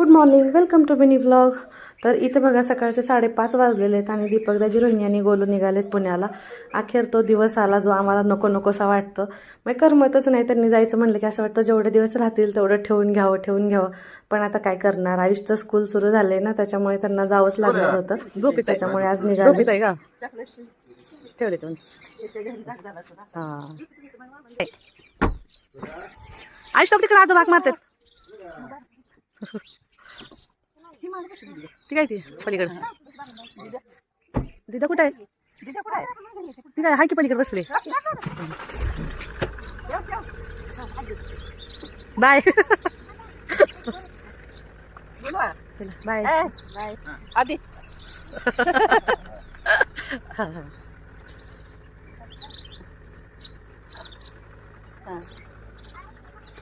Good morning, welcome to mini vlog. तर इथे बघा सकाळचे 5:30 वाजलेले आहेत आणि दीपकदाजी रोहिणी आणि गोलू निघालेत पुण्याला. अखेर तो दिवस आला जो आम्हाला नको नकोसा वाटतं. मग करमतच नाही. त्यांनी जायचं म्हणलं की असं वाटतं जेवढे दिवस राहतील तेवढं ठेवून घ्यावं. पण आता काय करणार, आयुषचं स्कूल सुरू झालंय ना, त्याच्यामुळे त्यांना जावंच लागणार होतं. त्याच्यामुळे आज निघाले. ठेवले आयुष तिकडे आजोबा हाक मारतात. ती काय ती पलीकडे दिदा कुठे आहे? ती काय हाय की पलीकडे बसले. बाय बाय आधी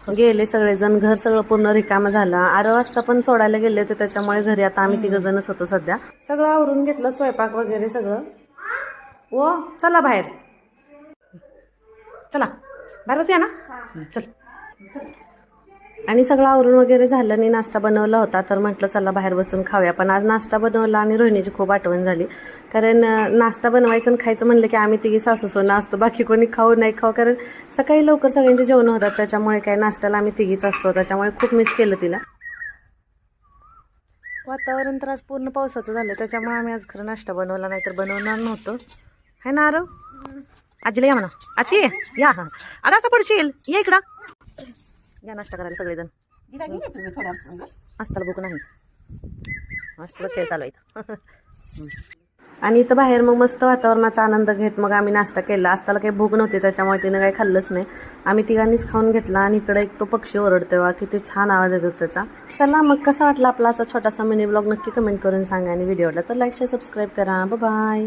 गेले सगळेजण. घर सगळं पूर्ण रिकामं झालं. 11 वाजता पण सोडायला गेले होते, त्याच्यामुळे घरी आता आम्ही 3 जणच होतो सध्या. सगळं आवरून घेतलं, स्वयंपाक वगैरे सगळं. ओ चला बाहेर, चला बाहेर बसूया ना, चल. आणि सगळं आवरून वगैरे झालं आणि नाश्ता बनवला होता, तर म्हटलं चला बाहेर बसून खाऊया. पण आज नाश्ता बनवला आणि रोहिणीची खूप आठवण झाली. कारण नाश्ता बनवायचं आणि खायचं म्हणलं की आम्ही 3 सासू-सुना असतो, बाकी कोणी खाऊ नाही खाऊ. कारण सकाळी लवकर सगळ्यांचे जेवण होतात, त्याच्यामुळे काय नाश्त्याला आम्ही 3 असतो, त्याच्यामुळे खूप मिस केलं तिला. वातावरण तर आज पूर्ण पावसाचं झालं, त्याच्यामुळे आम्ही आज खरं नाश्ता बनवला, नाही तर बनवणार नव्हतं. है ना आरव? आजीला या म्हणा, आती या. हा आता असं पडशील, ये इकडं या नाश्ता करायला सगळेजण. असताला भूक नाही, मस्त खेळ चालू आहे. आणि इथं बाहेर मग मस्त वातावरणाचा आनंद घेत मग आम्ही नाश्ता केला. असताला काही भूक नव्हती, त्याच्यामुळे तिनं काही खाल्लंच नाही. आम्ही 3घांनीच खाऊन घेतला. आणि इकडे एक तो पक्षी ओरडतोय वा, किती छान आवाज येतो त्याचा. चला मग कसा वाटला आपला असा छोटासा मिनी ब्लॉग नक्की कमेंट करून सांगा. आणि व्हिडिओला तर लाईक शेअर सबस्क्राईब करा. बाय.